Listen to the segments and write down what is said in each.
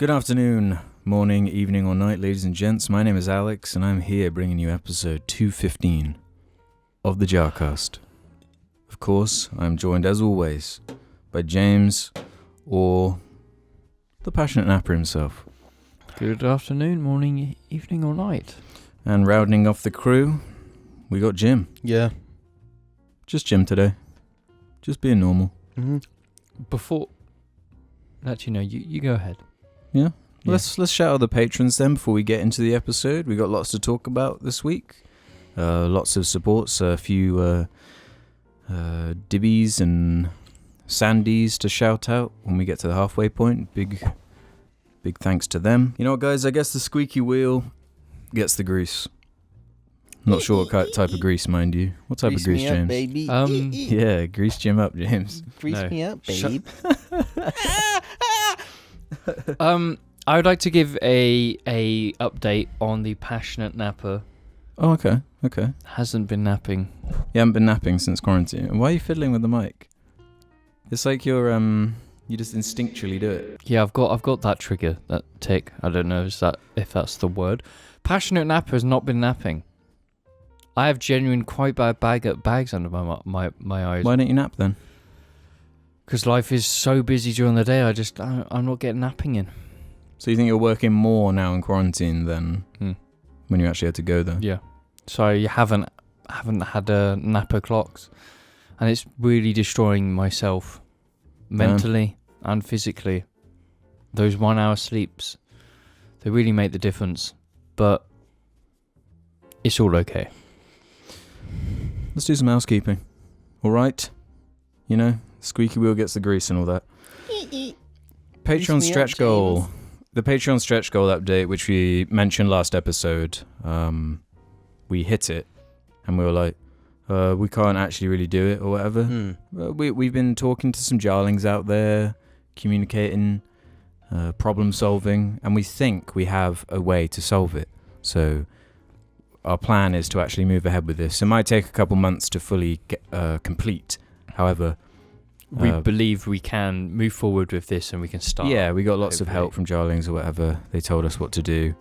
Good afternoon, morning, evening, or night, ladies and gents. My name is Alex, and I'm here bringing you episode 215 of the JARCAST. Of course, I'm joined, as always, by James, or the passionate napper himself. Good afternoon, morning, evening, or night. And rounding off the crew, we got Jim. Yeah. Just Jim today. Just being normal. Mm-hmm. Before... Actually, no, you go ahead. Yeah? Let's shout out the patrons then before we get into the episode. We got lots to talk about this week. Lots of supports, a few Dibbies and Sandies to shout out when we get to the halfway point. Big thanks to them. You know what, guys? I guess the squeaky wheel gets the grease. Not sure what type of grease, mind you. What type of grease, me James? Up, baby. Yeah, grease Jim up, James. Grease me up, babe. I would like to give a update on the passionate napper. Oh, okay. Hasn't been napping. You haven't been napping since quarantine. Why are you fiddling with the mic? It's like you just instinctually do it. Yeah, I've got that trigger, that tick. I don't know if that's the word. Passionate napper has not been napping. I have genuine quite bad bags under my eyes. Why don't you nap then? Because life is so busy during the day, I'm not getting napping in. So you think you're working more now in quarantine than when you actually had to go there? Yeah. So you haven't had napper clocks, and it's really destroying myself mentally and physically. Those 1 hour sleeps, they really make the difference, but it's all okay. Let's do some housekeeping. All right? You know, squeaky wheel gets the grease and all that. Patreon stretch goal. The Patreon stretch goal update, which we mentioned last episode, we hit it, and we were like, we can't actually really do it or whatever. We've been talking to some jarlings out there, communicating, problem solving, and we think we have a way to solve it. So our plan is to actually move ahead with this. It might take a couple months to fully complete. However, we believe we can move forward with this and we can start. Yeah, we got lots of help from jarlings or whatever. They told us what to do.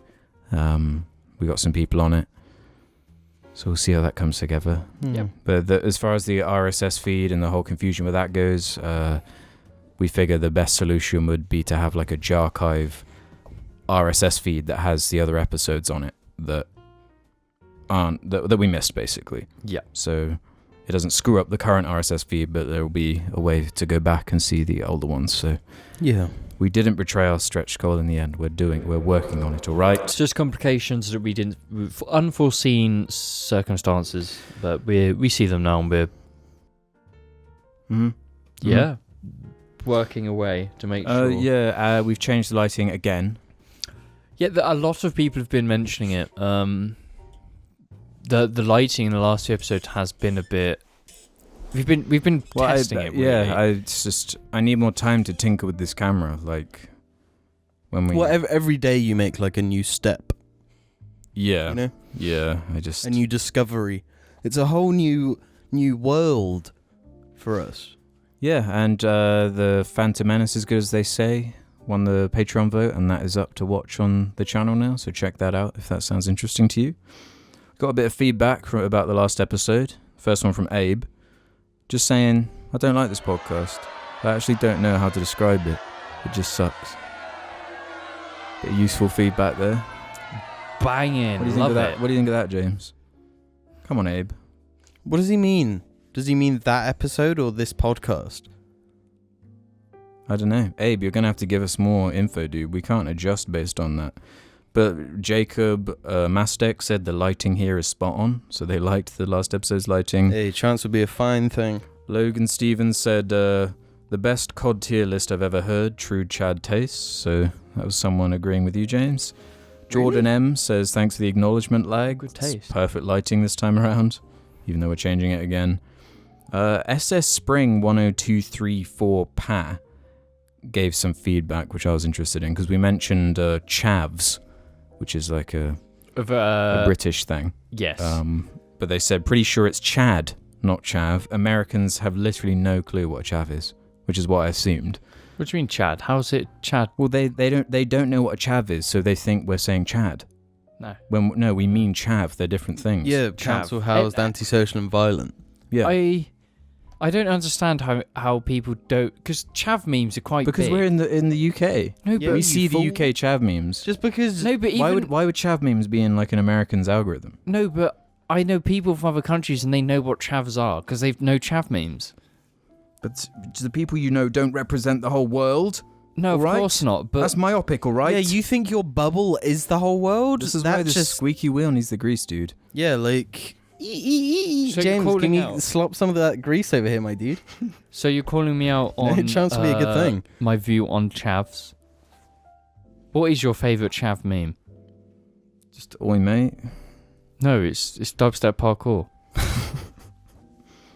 We got some people on it. So we'll see how that comes together. Yep. But as far as the RSS feed and the whole confusion with that goes, we figure the best solution would be to have like a Jarchive RSS feed that has the other episodes on it that we missed, basically. Yeah. So it doesn't screw up the current RSS feed, but there will be a way to go back and see the older ones. So yeah, we didn't betray our stretch goal in the end. We're working on it, all right? It's just complications that we didn't, unforeseen circumstances, but we see them now, and we're working away to make sure. We've changed the lighting again. Yeah, a lot of people have been mentioning it. The lighting in the last two episodes has been a bit. We've been testing it. Really. Yeah, I need more time to tinker with this camera. Like when we. Well, every day you make like a new step. Yeah. You know. Yeah, a new discovery. It's a whole new world for us. Yeah, and the Phantom Menace, as good as they say, won the Patreon vote, and that is up to watch on the channel now. So check that out if that sounds interesting to you. Got a bit of feedback about the last episode. First one from Abe. Just saying, I don't like this podcast. I actually don't know how to describe it. It just sucks. Bit of useful feedback there. Banging. What do you think of that? What do you think of that, James? Come on, Abe. What does he mean? Does he mean that episode or this podcast? I don't know. Abe, you're going to have to give us more info, dude. We can't adjust based on that. But Jacob Mastek said the lighting here is spot on, so they liked the last episode's lighting. Hey, chance would be a fine thing. Logan Stevens said the best COD tier list I've ever heard, true Chad tastes, so that was someone agreeing with you, James. Jordan M says thanks for the acknowledgement lag. Good taste. It's perfect lighting this time around, even though we're changing it again. SS Spring 10234 Pa gave some feedback, which I was interested in, because we mentioned chavs, which is like a British thing. Yes. But they said, pretty sure it's Chad, not chav. Americans have literally no clue what chav is, which is what I assumed. What do you mean, Chad? How's it Chad? Well, they don't know what a chav is, so they think we're saying Chad. No. We mean chav. They're different things. Yeah, council housed, antisocial and violent. Yeah. I don't understand how people don't, because chav memes are quite because big. we're in the UK. No, Yeah, but we see the UK chav memes. Just because... no, but why even would chav memes be in like an American's algorithm? no, but I know people from other countries and they know what chavs are because they've know chav memes. But the people you know don't represent the whole world. No, of right? course not. But That's myopic, all right? Yeah, you think your bubble is the whole world? This is why this squeaky wheel needs the grease, dude. Yeah, like... So you're James, calling can you out- slop some of that grease over here, my dude? So you're calling me out on chance to be a good thing. my view on chavs. What is your favourite chav meme? Just oi, mate. No, it's dubstep parkour.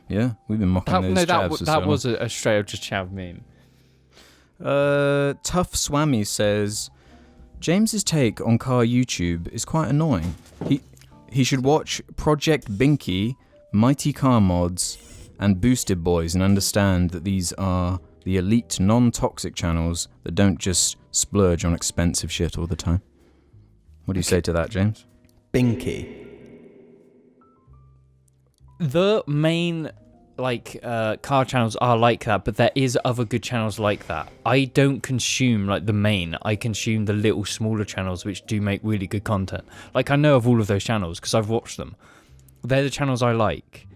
Yeah, we've been mocking those chavs for so that long. was a straight up just chav meme. Tough Swammy says James's take on car YouTube is quite annoying. He should watch Project Binky, Mighty Car Mods, and Boosted Boys and understand that these are the elite non-toxic channels that don't just splurge on expensive shit all the time. What do you say to that, James? Binky. The main car channels are like that, but there is other good channels like that. I don't consume like the main. I consume the little smaller channels which do make really good content. Like I know of all of those channels because I've watched them. They're the channels I like.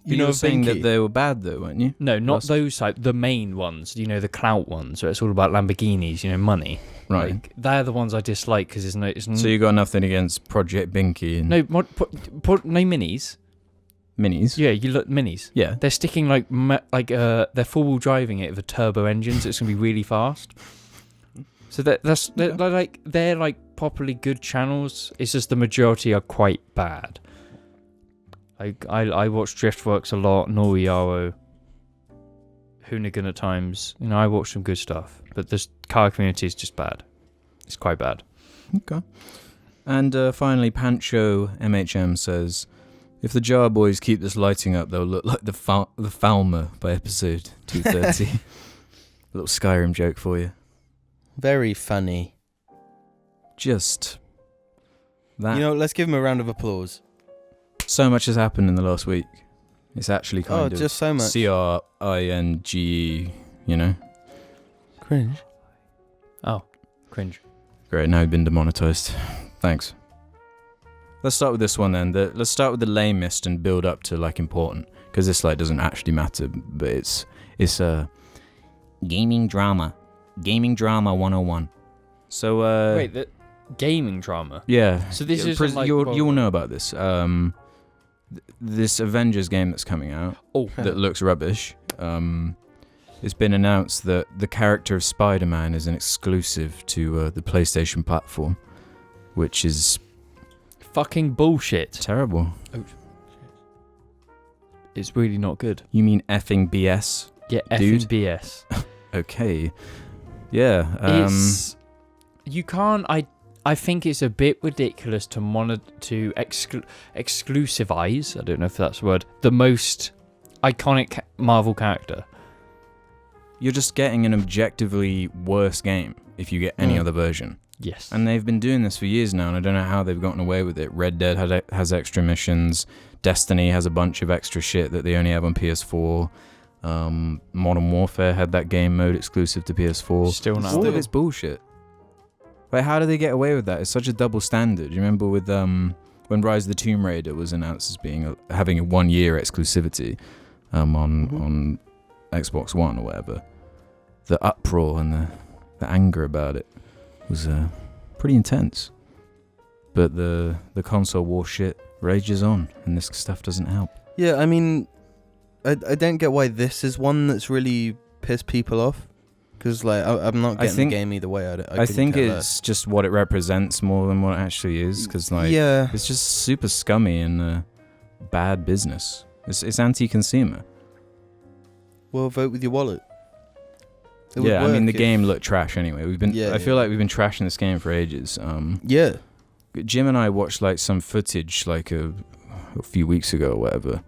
You were saying that they were bad though, weren't you? No, not those type. The main ones. You know, the clout ones where it's all about Lamborghinis. You know, money. Right. Like, they're the ones I dislike because So you got nothing against Project Binky and no minis. minis? Yeah, you look minis. Yeah. They're sticking they're four-wheel driving it with a turbo engine, so it's gonna be really fast. So they're like properly good channels. It's just the majority are quite bad. Like I watch Driftworks a lot, Noriaro, Hoonigan at times. You know, I watch some good stuff, but this car community is just bad. It's quite bad. Okay. And finally, Pancho MHM says, if the Jar Boys keep this lighting up, they'll look like the Falmer by episode 230. A little Skyrim joke for you. Very funny. Just that. You know, let's give him a round of applause. So much has happened in the last week. It's actually kind of just so much. CRINGE, you know? Cringe. Oh, cringe. Great, now you've been demonetized. Thanks. Let's start with this one then. Let's start with the lamest and build up to like important, because this like doesn't actually matter, but it's gaming drama 101. So Wait, the gaming drama. yeah. So this is like, you'll know about this. This Avengers game that's coming out that looks rubbish. It's been announced that the character of Spider-Man is an exclusive to the PlayStation platform, which is fucking bullshit. terrible. It's really not good. You mean effing BS? Yeah, dude? effing BS. Okay. Yeah. It's you can't. I think it's a bit ridiculous to exclusivize. I don't know if that's the word. The most iconic Marvel character. You're just getting an objectively worse game if you get any other version. Yes. And they've been doing this for years now, and I don't know how they've gotten away with it. Red Dead has extra missions. Destiny has a bunch of extra shit that they only have on PS4. Modern Warfare had that game mode exclusive to PS4. Still now. All of it's bullshit. Like, how do they get away with that? It's such a double standard. You remember with when Rise of the Tomb Raider was announced as having a 1-year exclusivity on Xbox One or whatever. The uproar and the anger about it was pretty intense. But the console war shit rages on, and this stuff doesn't help. Yeah, I mean, I don't get why this is one that's really pissed people off. Because like I'm not getting the game either way. I think it's just what it represents more than what it actually is. Because like, it's just super scummy and bad business. It's anti-consumer. Well, vote with your wallet. Yeah, I mean the game looked trash anyway. I feel like we've been trashing this game for ages. Yeah. Jim and I watched like some footage like a few weeks ago or whatever.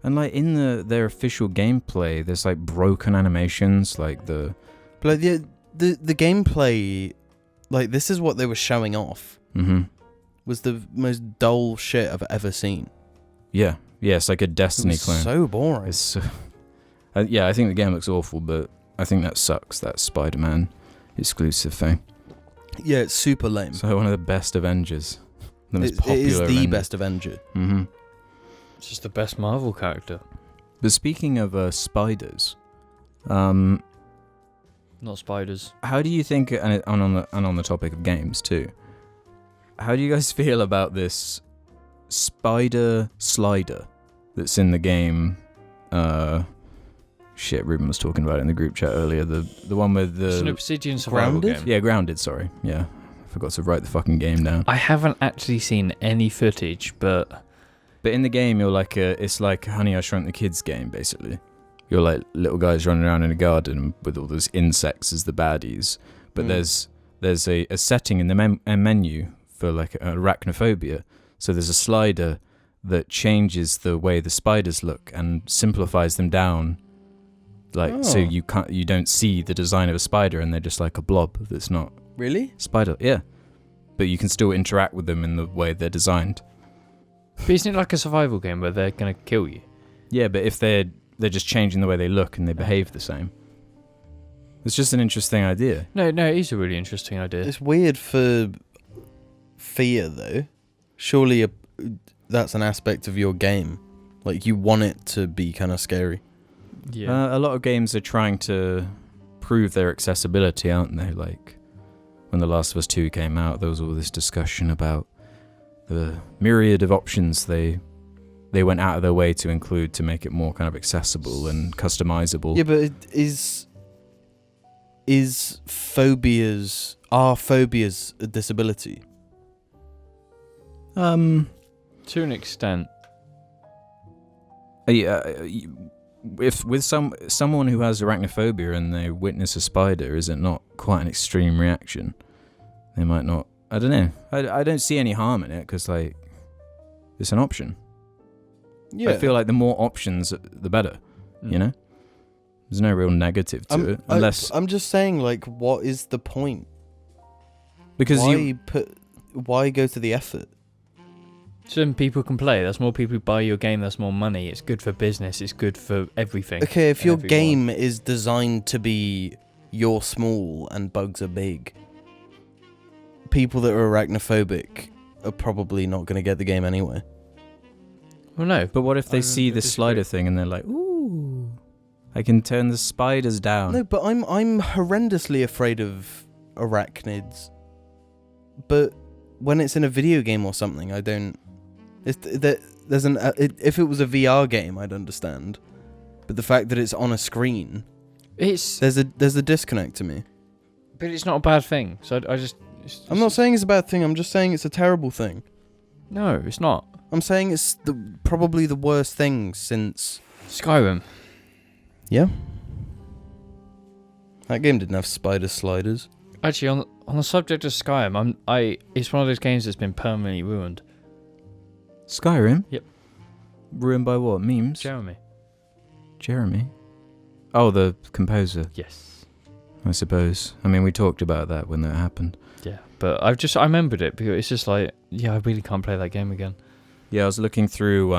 And like in their official gameplay, there's like broken animations, like the But like the gameplay, like this is what they were showing off. Mm-hmm. Was the most dull shit I've ever seen. Yeah, it's like a Destiny clone. So boring. It's yeah, I think the game looks awful, but I think that sucks. That Spider-Man exclusive thing. Yeah, it's super lame. So one of the best Avengers, the most popular. It is the Avenger. best Avenger. Mm-hmm. It's just the best Marvel character. But speaking of spiders, Not spiders. how do you think? And on the topic of games too. How do you guys feel about this spider slider that's in the game? Ruben was talking about it in the group chat earlier. The one with the... It's an Obsidian survival Grounded? game. Yeah, Grounded, sorry. Yeah, I forgot to write the fucking game down. I haven't actually seen any footage, but in the game, you're like it's like Honey, I Shrunk the Kids game, basically. You're like little guys running around in a garden with all those insects as the baddies. But there's a setting in the menu for like arachnophobia. So there's a slider that changes the way the spiders look and simplifies them down. So you don't see the design of a spider and they're just like a blob that's not Really? spider. Yeah. But you can still interact with them in the way they're designed. But isn't it like a survival game where they're going to kill you? Yeah, but if they're just changing the way they look and they behave the same. It's just an interesting idea. No, it is a really interesting idea. It's weird for fear, though. Surely that's an aspect of your game. Like, you want it to be kind of scary. Yeah. A lot of games are trying to prove their accessibility, aren't they? Like, when The Last of Us 2 came out, there was all this discussion about the myriad of options they went out of their way to include to make it more kind of accessible and customizable. Yeah, but are phobias a disability? To an extent. If with someone who has arachnophobia and they witness a spider, is it not quite an extreme reaction? They might not. I don't know. I don't see any harm in it because like it's an option. Yeah. I feel like the more options, the better. You know, there's no real negative to it, unless I'm just saying, like, what is the point? Because why go to the effort? Some people can play. That's more people who buy your game. That's more money. It's good for business. It's good for everything. Okay, if your game is designed to be you're small and bugs are big, people that are arachnophobic are probably not going to get the game anyway. Well, no. But what if they see the slider thing and they're like, ooh, I can turn the spiders down. No, but I'm horrendously afraid of arachnids. But when it's in a video game or something, I don't. If it was a VR game, I'd understand. But the fact that it's on a screen, there's a disconnect to me. But it's not a bad thing. So I'm not saying it's a bad thing. I'm just saying it's a terrible thing. No, it's not. I'm saying it's probably the worst thing since Skyrim. Yeah. That game didn't have spider sliders. Actually, on the subject of Skyrim, it's one of those games that's been permanently ruined. Skyrim? Yep. Ruined by what? Memes? Jeremy? Oh, the composer. Yes. I suppose. I mean, we talked about that when that happened. Yeah, but I remembered it because it's just like, yeah, I really can't play that game again. Yeah, I was looking through,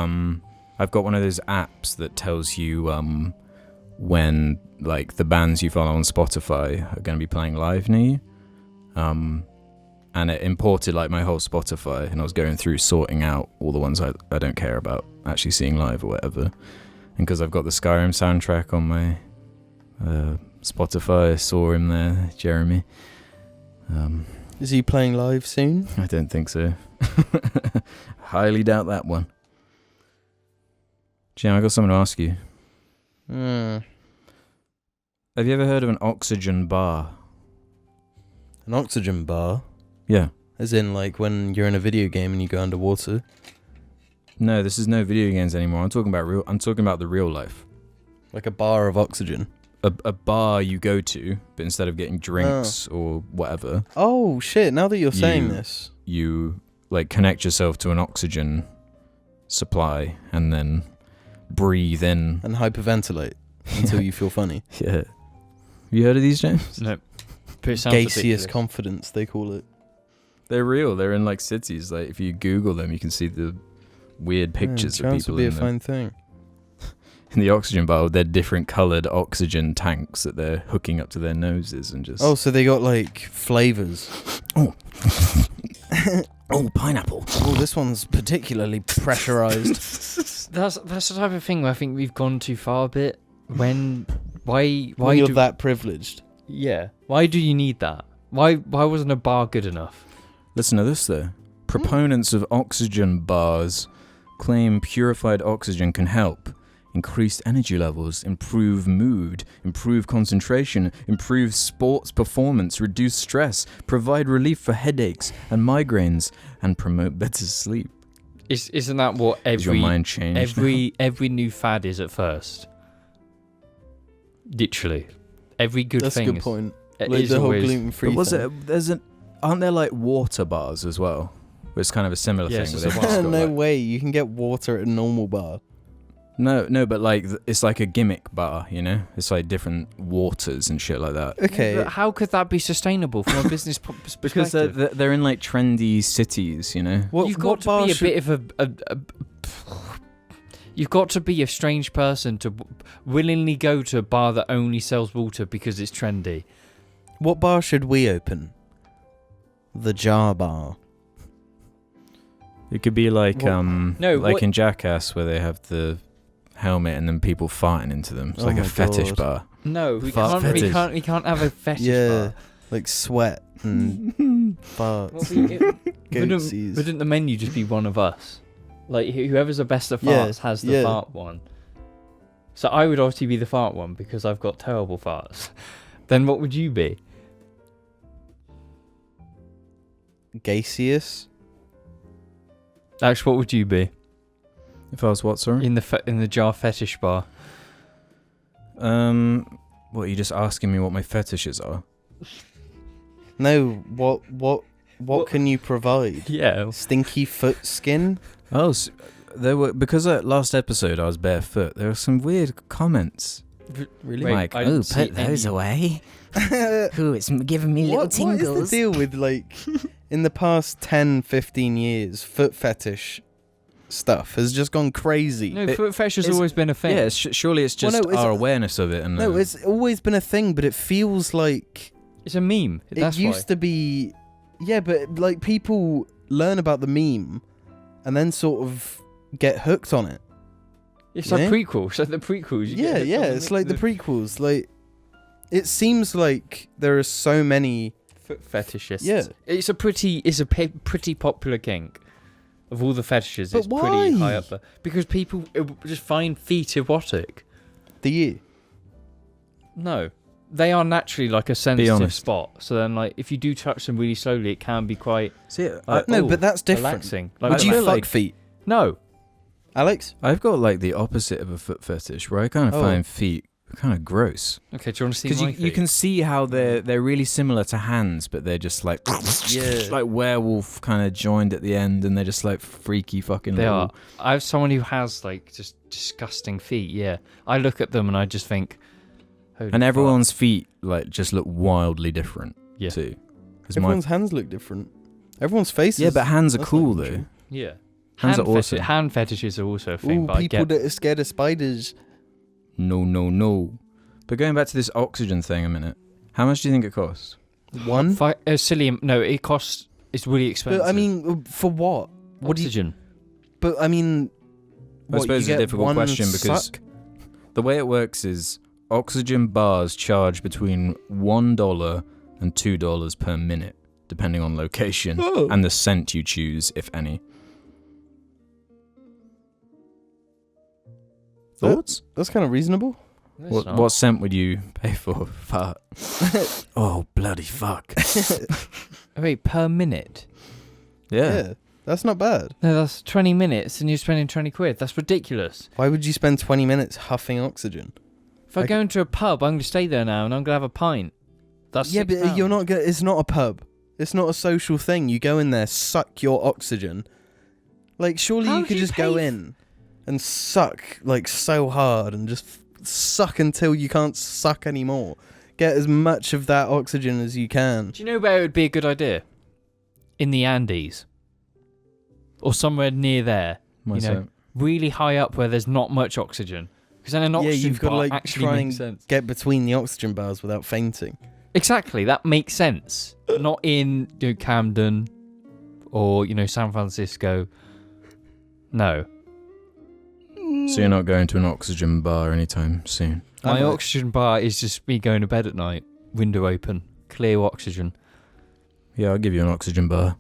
I've got one of those apps that tells you when, like, the bands you follow on Spotify are going to be playing live near you. And it imported, like, my whole Spotify, and I was going through sorting out all the ones I don't care about actually seeing live or whatever. And because I've got the Skyrim soundtrack on my Spotify, I saw him there, Jeremy. Is he playing live soon? I don't think so. Highly doubt that one. Jim, I got something to ask you. Have you ever heard of an oxygen bar? An oxygen bar? Yeah. As in, like, when you're in a video game and you go underwater? No, this is no video games anymore. I'm talking about the real life. Like a bar of oxygen? A bar you go to, but instead of getting drinks or whatever... Oh, shit, now that you're saying this... You, like, connect yourself to an oxygen supply and then breathe in... And hyperventilate until you feel funny. Yeah. you heard of these, James? No. But it sounds Gaseous ridiculous. confidence, they call it. They're real. They're in like cities. Like if you Google them, you can see the weird pictures of chance people would be in a fine thing. the oxygen bottle. They're different coloured oxygen tanks that they're hooking up to their noses and just. Oh, so they got like flavors. Oh, pineapple. Oh, this one's particularly pressurized. That's the type of thing where I think we've gone too far a bit. Why When do you're that privileged. Yeah. Why do you need that? Why wasn't a bar good enough? Listen to this though. Proponents of oxygen bars claim purified oxygen can help increase energy levels, improve mood, improve concentration, improve sports performance, reduce stress, provide relief for headaches and migraines, and promote better sleep. Isn't that what Is your mind changed? every new fad is at first? Literally, every good That's a thing. good point. It Like is the whole always- gluten-free But was thing. it? Aren't there like water bars as well? Where it's kind of a similar Yeah, thing. it's Where just they've a just bar. got, No like- way, you can get water at a normal bar. No, but like it's like a gimmick bar, you know? It's like different waters and shit like that. Okay. But how could that be sustainable from a business perspective? Because they're in like trendy cities, you know? What, You've got what to bar be a should- bit of a You've got to be a strange person to willingly go to a bar that only sells water because it's trendy. What bar should we open? The Jar Bar. It could be like What- like in JARCAST where they have the helmet and then people farting into them. It's Oh like a my fetish God. bar. No, we Fart can't, we fetish. can't. We can't have a fetish Yeah, bar. like sweat and farts. Wouldn't the menu just be one of us? Like whoever's the best at Yeah, farts has the yeah. fart one. So I would obviously be the fart one because I've got terrible farts. Then what would you be? Gaseous. Ash, what would you be If I was what, sorry? in the jar fetish bar? What, are you just asking me what my fetishes are? No, what can you provide? Yeah. Stinky foot skin? Oh, there were, because last episode I was barefoot, there were some weird comments. Really? Wait, like, I didn't oh, see put those any. away. Ooh, it's giving me little What is tingles. the deal with, like, in the past 10, 15 years, foot fetish stuff has just gone crazy? No, foot fetish has it's- always been a thing. Yeah, surely it's Well, just no, it's- our awareness of it. And No, it's always been a thing, but it feels like It's a meme. That's it used to be. Yeah, but like people learn about the meme and then sort of get hooked on it. It's Yeah. like prequels. Like the prequels. You Yeah, get hooked yeah, on it's like the prequels. Like, it seems like there are so many. foot fetishists. Yeah. It's a pretty popular kink. Of all the fetishes, But it's pretty why? high up there. Because people just find feet erotic. Do you? No. They are naturally like a sensitive honest. spot. So then, like, if you do touch them really slowly, it can be quite See, No, ooh, but that's different. relaxing. Like, Would you feel fuck like- feet, No. Alex? I've got like the opposite of a foot fetish, where I kind of Oh. find feet kind of gross. Okay, do you want to see Because my you can see how they're really similar to hands, but they're just like Yeah. like werewolf kind of joined at the end, and they're just like freaky fucking. They little- are. I have someone who has like just disgusting feet. Yeah, I look at them and I just think, holy And fuck. everyone's feet like just look wildly different Yeah. too. 'Cause Everyone's hands look different. Everyone's faces. yeah, but hands are that's cool not though. true. Yeah, Hands are awesome. Hand fetishes are also a thing, Ooh, but I people get. that are scared of spiders. No. But going back to this oxygen thing a minute, how much do you think it costs? One. Silly. No, it costs. It's really expensive. But I mean, for what? What do you? oxygen. But I mean, I what, suppose you it's a get difficult one question because suck? the way it works is oxygen bars charge between $1 and $2 per minute, depending on location Oh. and the scent you choose, if any. Thoughts? That's kind of reasonable. That's not. What scent would you pay for? Fart. Oh, bloody fuck. Oh, wait, per minute? Yeah. That's not bad. No, that's 20 minutes, and you're spending 20 quid. That's ridiculous. Why would you spend 20 minutes huffing oxygen? If I Like- go into a pub, I'm going to stay there now, and I'm going to have a pint. That's Yeah, £6. but you're not gonna. It's not a pub. It's not a social thing. You go in there, suck your oxygen. Like, surely How you do could you just go pay in and suck like so hard and just suck until you can't suck anymore. Get as much of that oxygen as you can. Do you know where it would be a good idea? In the Andes. Or somewhere near there. What's you know, that? really high up where there's not much oxygen. Because then an oxygen you've got to bar like actually try makes and sense. get between the oxygen bars without fainting. Exactly, that makes sense. Not in Camden or San Francisco. No, So you're not going to an oxygen bar anytime soon? my oxygen bar is just me going to bed at night, window open, clear oxygen. Yeah, I'll give you an oxygen bar.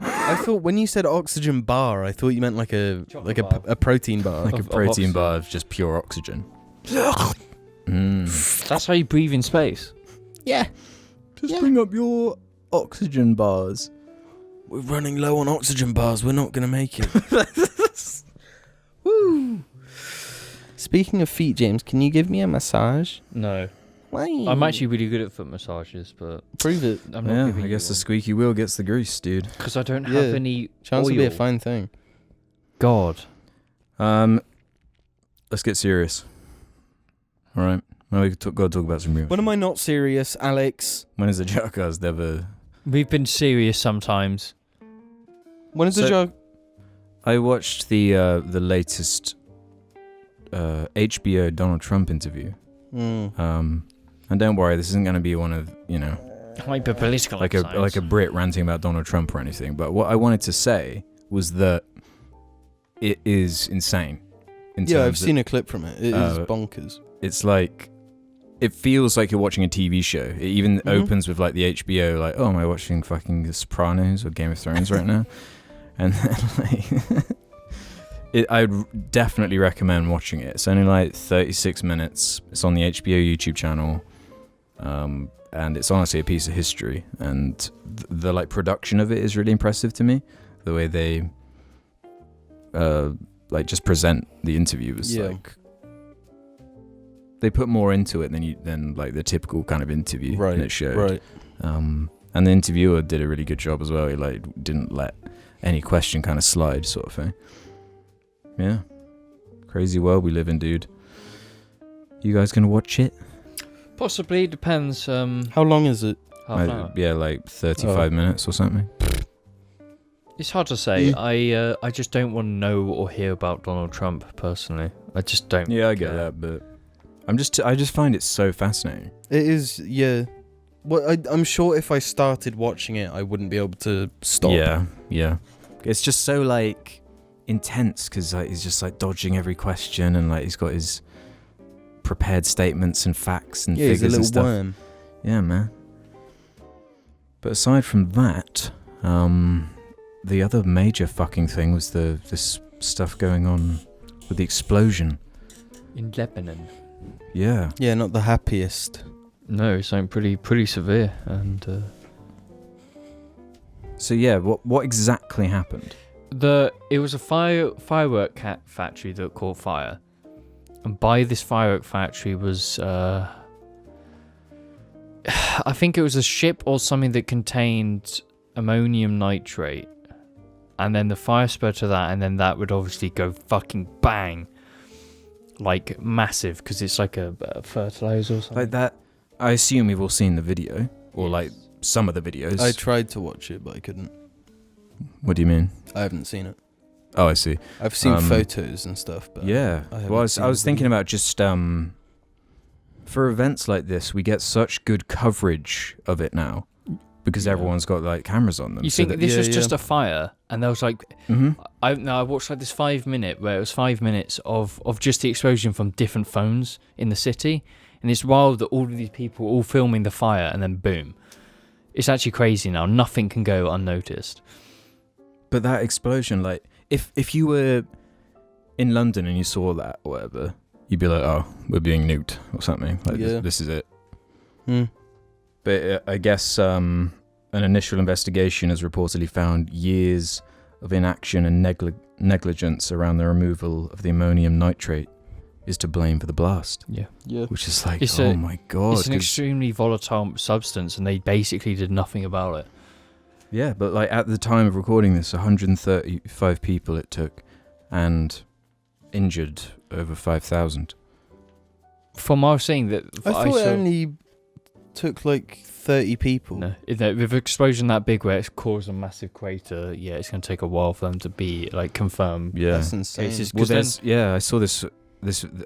I thought when you said oxygen bar, I thought you meant like a Chocolate bar. a protein bar. Like a Of protein oxygen. bar of just pure oxygen. That's how you breathe in space. Yeah. Just bring up your oxygen bars. We're running low on oxygen bars. We're not going to make it. Woo. Speaking of feet, James, can you give me a massage? No, Why? I'm actually really good at foot massages, but Prove it. I'm not Yeah, giving I guess the squeaky wheel gets the grease, dude. because I don't Yeah. have any Chance oil. will be a fine thing. God, Let's get serious. All right. Well, we've got to talk about some real. When am I not serious, Alex? When is the JARCAST ever? we've been serious sometimes. When is the So- job? I watched the latest HBO Donald Trump interview. And don't worry, this isn't going to be one of Hyper political. like a Brit ranting about Donald Trump or anything. But what I wanted to say was that it is insane. Yeah, I've seen a clip from it. It is uh, bonkers. It's like it feels like you're watching a TV show. It even Mhm. opens with like the HBO, like, oh, am I watching fucking The Sopranos or Game of Thrones right now? And then, like, I'd definitely recommend watching it. It's only like 36 minutes. It's on the HBO YouTube channel, and it's honestly a piece of history. And the like production of it is really impressive to me. The way they like just present the interview was like. They put more into it than like the typical kind of interview, Right, and it showed. right. And the interviewer did a really good job as well. He like didn't let any question kind of slide, sort of thing. Yeah, crazy world we live in, dude. You guys gonna watch it? Possibly, depends. How long is it? Half an hour. Yeah, like 35 minutes or something. It's hard to say. Yeah. I just don't want to know or hear about Donald Trump personally. I just don't. Yeah, I get that, but I just find it so fascinating. It is, yeah. Well, I'm sure if I started watching it, I wouldn't be able to stop. Yeah. It's just so like intense because like, he's just like dodging every question and like he's got his prepared statements and facts and Yeah, he's figures a and little stuff. worm. Yeah, man. But aside from that, the other major fucking thing was this stuff going on with the explosion. In Lebanon. Yeah. Yeah, not the happiest. No, something pretty severe, and So yeah, what exactly happened? it was a firework factory that caught fire, and by this firework factory was I think it was a ship or something that contained ammonium nitrate, and then the fire spread to that, and then that would obviously go fucking bang, like massive, because it's like a fertilizer or something. Like that. I assume we've all seen the video, or like some of the videos. I tried to watch it, but I couldn't. What do you mean? I haven't seen it. Oh, I see. I've seen photos and stuff, but Yeah. I haven't Well, seen I was the thinking video. about just for events like this, we get such good coverage of it now because Yeah. everyone's got like cameras on them. You so think that- this Yeah, was yeah. just a fire, and there was like Mhm. I watched like this 5-minute where it was 5 minutes of just the explosion from different phones in the city, and it's wild that all of these people were all filming the fire, and then boom, it's actually crazy now. Nothing can go unnoticed. But that explosion, like, if you were in London and you saw that or whatever, you'd be like, oh, we're being nuked or something. Like, Yeah. this is it. Hmm. But I guess an initial investigation has reportedly found years of inaction and negligence around the removal of the ammonium nitrate is to blame for the blast. Yeah, Yeah. Which is like, It's oh a- my God. it's an 'cause- extremely volatile substance, and they basically did nothing about it. Yeah, but like at the time of recording this, 135 people it took and injured over 5,000. from what I was saying that I thought it only took like 30 people. No, with an explosion that big where it's caused a massive crater, yeah, it's going to take a while for them to be like confirmed. Yeah, that's insane. I saw this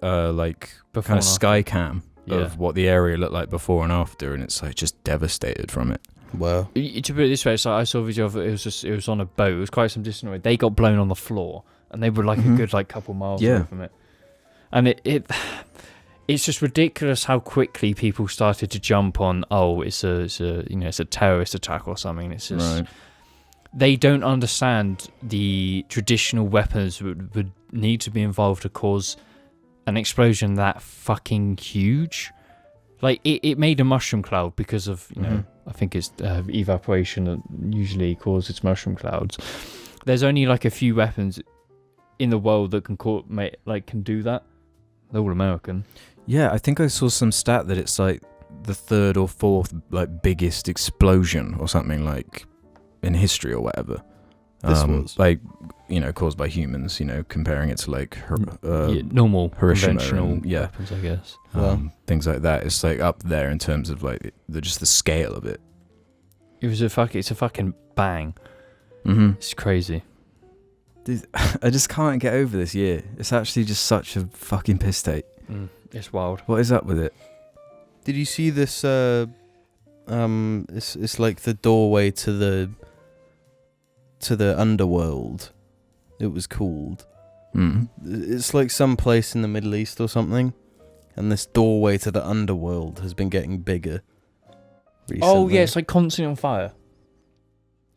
like Before kind of and sky cam Yeah. of what the area looked like before and after, and it's like just devastated from it. Wow. To put it this way, it's like I saw a video of it. It was on a boat. It was quite some distance away. They got blown on the floor, and they were like a good like couple miles away from it. And it's just ridiculous how quickly people started to jump on. Oh, it's a terrorist attack or something. It's just they don't understand the traditional weapons would need to be involved to cause an explosion that fucking huge. Like it made a mushroom cloud because of I think it's evaporation that usually causes mushroom clouds. There's only like a few weapons in the world that can do that. They're all American. Yeah, I think I saw some stat that it's like the third or fourth like biggest explosion or something like in history or whatever. This was like caused by humans. Comparing it to like normal Hiroshima conventional and, weapons, I guess. Things like that. It's like up there in terms of like just the scale of it. It's a fucking bang. Mm-hmm. It's crazy. Dude, I just can't get over this year. It's actually just such a fucking piss take. It's wild. What is up with it? Did you see this? It's like the doorway to the Underworld. It was called. It's like some place in the Middle East or something, and this doorway to the Underworld has been getting bigger recently. Oh yeah, it's like constantly on fire.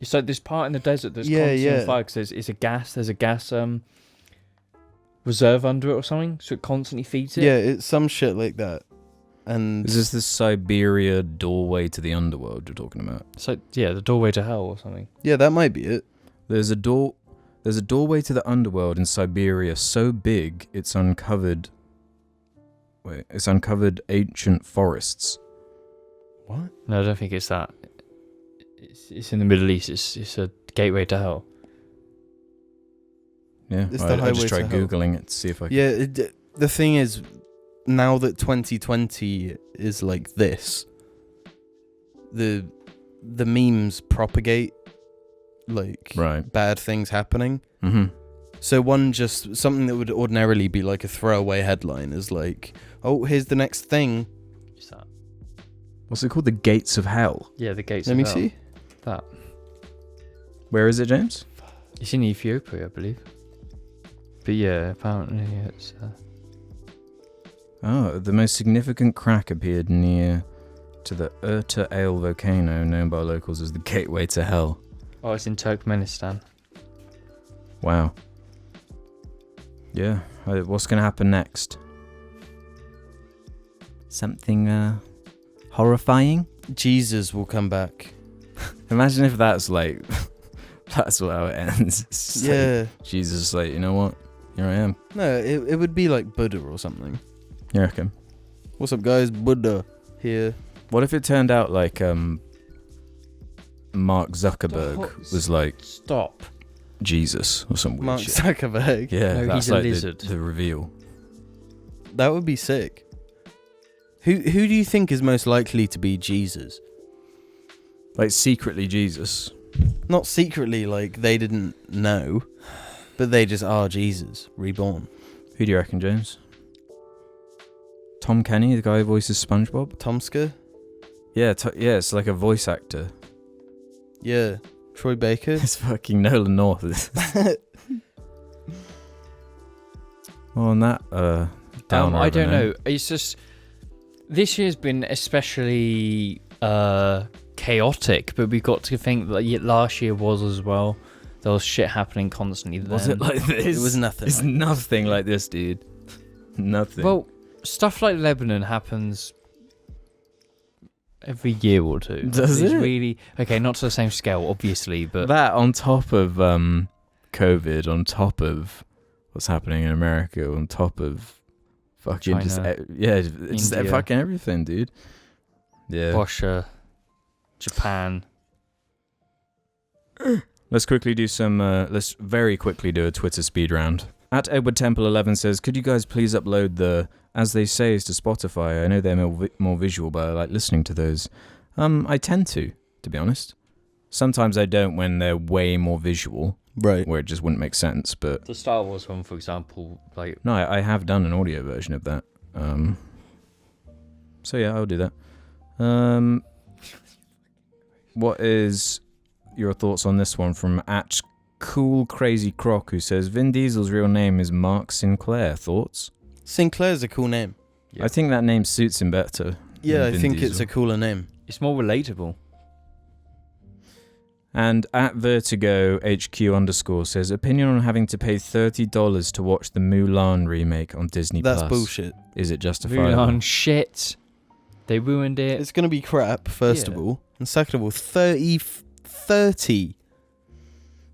It's like this part in the desert that's constantly on fire because there's a gas reserve under it or something, so it constantly feeds it. Yeah, it's some shit like that. And is this the Siberia doorway to the Underworld you're talking about? It's like the doorway to hell or something. Yeah, that might be it. There's a doorway to the Underworld in Siberia so big it's uncovered ancient forests. What? No, I don't think it's that. It's in the Middle East. It's a gateway to hell. Yeah, It's I the highway just tried to hell. Googling it to see if I could. Yeah, the thing is, now that 2020 is like this, the memes propagate like bad things happening. Mm-hmm. So something that would ordinarily be like a throwaway headline is like, oh, here's the next thing. What's that? What's it called? The Gates of Hell. Yeah, the gates Let of me hell. see. That. Where is it, James? It's in Ethiopia, I believe. But yeah, apparently it's... the most significant crack appeared near to the Erta Ale volcano, known by locals as the Gateway to Hell. Oh, it's in Turkmenistan. Wow. Yeah. What's going to happen next? Something horrifying? Jesus will come back. Imagine if that's like... that's how it ends. It's Yeah. like, Jesus is like, you know what? Here I am. No, it would be like Buddha or something. You reckon? What's up, guys? Buddha here. What if it turned out like Mark Zuckerberg was like Stop. Jesus or some weird Mark shit? Zuckerberg. Yeah, No, that's he's a like lizard. the reveal. That would be sick. Who do you think is most likely to be Jesus? Like secretly Jesus. Not secretly, like they didn't know, but they just are Jesus, reborn. Who do you reckon, James? Tom Kenny, the guy who voices SpongeBob? Tomska? Yeah, it's like a voice actor. Yeah. Troy Baker? It's fucking Nolan North. Well, on that downer. I don't know. It's just... This year's been especially chaotic, but we got to think that last year was as well. There was shit happening constantly then. Was it like this? It was nothing. It's nothing like this, dude. Nothing. Well, stuff like Lebanon happens every year or two. Does it's it? Really okay, not to the same scale, obviously, but that on top of COVID, on top of what's happening in America, on top of fucking China, just India. fucking everything, dude. Yeah. Russia, Japan. Let's very quickly do a Twitter speed round. At Edward Temple 11 says, could you guys please upload the As They Say to Spotify? I know they're more visual, but I like listening to those. I tend to be honest. Sometimes I don't when they're way more visual. Right. Where it just wouldn't make sense, but... The Star Wars one, for example, like... No, I have done an audio version of that. So yeah, I'll do that. What is your thoughts on this one from at Cool Crazy Croc, who says, Vin Diesel's real name is Mark Sinclair. Thoughts? Sinclair's a cool name. Yeah. I think that name suits him better. Yeah, I think Diesel. it's a cooler name. It's more relatable. And at Vertigo HQ_ says, opinion on having to pay $30 to watch the Mulan remake on Disney+. That's bullshit. Is it justifiable? Mulan shit. They ruined it. It's going to be crap, first of all. And second of all, 30.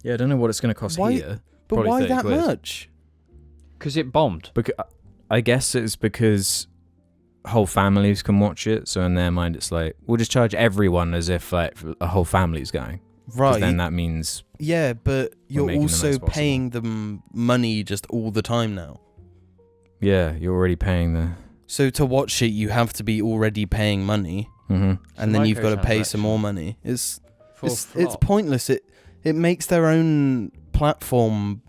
Yeah, I don't know what it's going to cost here. But Probably why that quid. much? Because it bombed. I guess it's because whole families can watch it, so in their mind it's like, we'll just charge everyone as if like a whole family's going. Right. Then that means... Yeah, but you're also possible. paying them money just all the time now. Yeah, you're already paying the... So to watch it, you have to be already paying money. Mm-hmm. And then you've got to pay some more money. It's pointless. It makes their own platform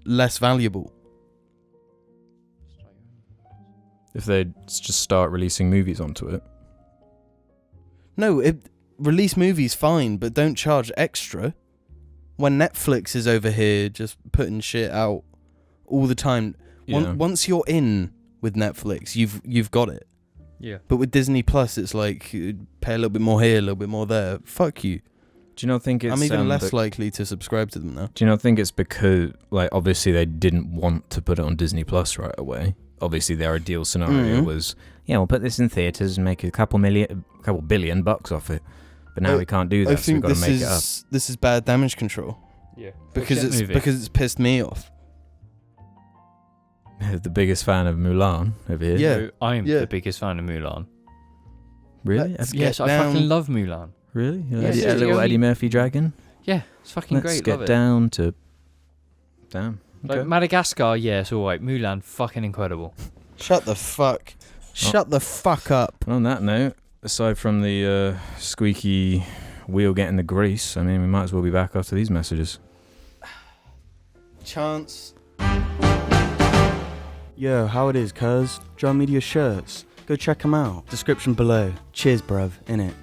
less valuable. If they just start releasing movies onto it. No, release movies fine, but don't charge extra. When Netflix is over here just putting shit out all the time. Yeah. Once you're in with Netflix, you've got it. Yeah. But with Disney Plus, it's like pay a little bit more here, a little bit more there. Fuck you. Do you not think it's... I'm even less likely to subscribe to them now. Do you not think it's because, like, obviously they didn't want to put it on Disney Plus right away? Obviously their ideal scenario was, yeah, we'll put this in theaters and make a couple billion bucks off it. But now we can't do that, so we've got to make it up. This is bad damage control. Yeah. Because it's pissed me off. The biggest fan of Mulan over here. Yeah. So I'm the biggest fan of Mulan. Really? Yes, I fucking love Mulan. Really? Yes, a little Eddie Murphy dragon? Yeah, it's fucking Let's great. get love it. down to... Damn. Okay. Like Madagascar, yeah, it's alright. Mulan, fucking incredible. Shut the fuck up. And on that note, aside from the squeaky wheel getting the grease, I mean, we might as well be back after these messages. Chance. Yo, how it is, cuz? John Media shirts. Go check them out. Description below. Cheers, bruv. Innit?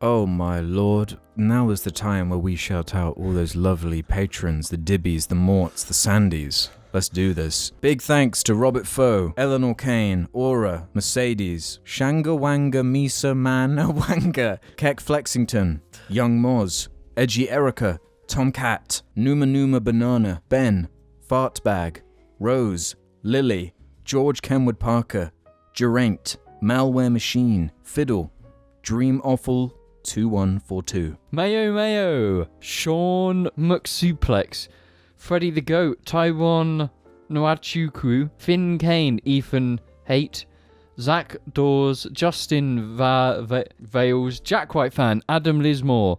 Oh my lord, now is the time where we shout out all those lovely patrons, the Dibbies, the Morts, the Sandys. Let's do this. Big thanks to Robert Foe, Eleanor Kane, Aura, Mercedes, Shanga Wanga Misa Mana Wanga, Keck Flexington, Young Moz, Edgy Erica, Tomcat, Numa Numa Banana, Ben, Fartbag, Rose, Lily, George Kenwood Parker, Geraint, Malware Machine, Fiddle, Dream Awful 2142. Mayo, Sean McSuplex, Freddy the Goat, Taiwan Noachukwu, Finn Kane, Ethan Haight, Zach Dawes, Justin Vales, Jack White Fan, Adam Lismore,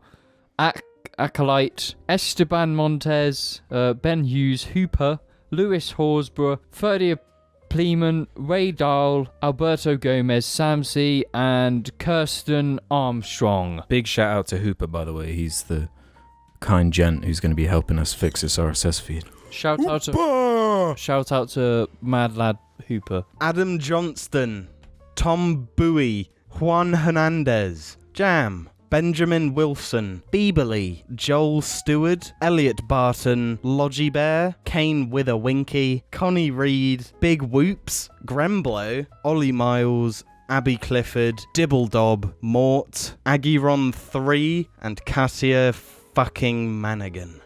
Acolyte, Esteban Montez, Ben Hughes, Hooper, Lewis Horsborough, Ferdia Pleeman, Ray Dahl, Alberto Gomez, Sam C, and Kirsten Armstrong. Big shout out to Hooper, by the way. He's the kind gent who's going to be helping us fix this RSS feed. Shout out to Mad Lad Hooper. Adam Johnston, Tom Bowie, Juan Hernandez, Jam, Benjamin Wilson, Beeberly, Joel Stewart, Elliot Barton, Logie Bear, Kane Witherwinky, Connie Reed, Big Whoops, Gremblow, Ollie Miles, Abby Clifford, Dibbledob, Mort, Agiron 3, and Cassia fucking Manigan.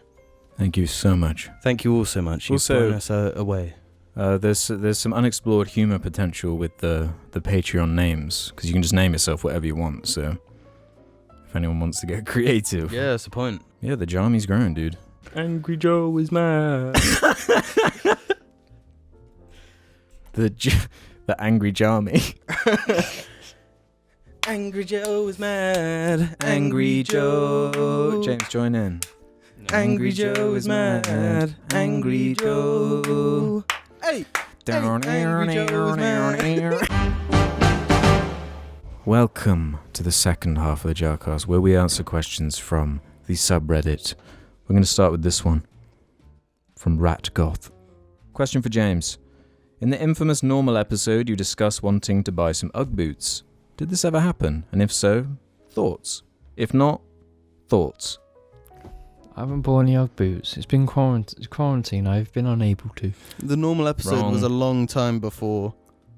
Thank you so much. Thank you all so much. You've blown us away. There's some unexplored humor potential with the Patreon names, because you can just name yourself whatever you want, so if anyone wants to get creative. Yeah, that's the point. Yeah, the Jarmy's growing, dude. Angry Joe is mad. The Angry Jarmy. Angry Joe is mad. Angry Joe. James, join in. Angry Joe is mad. Angry Joe. Hey! Angry Joe is mad. Welcome to the second half of the JARCAST, where we answer questions from the subreddit. We're going to start with this one from RatGoth. Question for James. In the infamous Normal episode, you discuss wanting to buy some Ugg boots. Did this ever happen? And if so, thoughts? If not, thoughts? I haven't bought any Ugg boots. It's been quarantine. I've been unable to. The Normal episode Wrong. was a long time before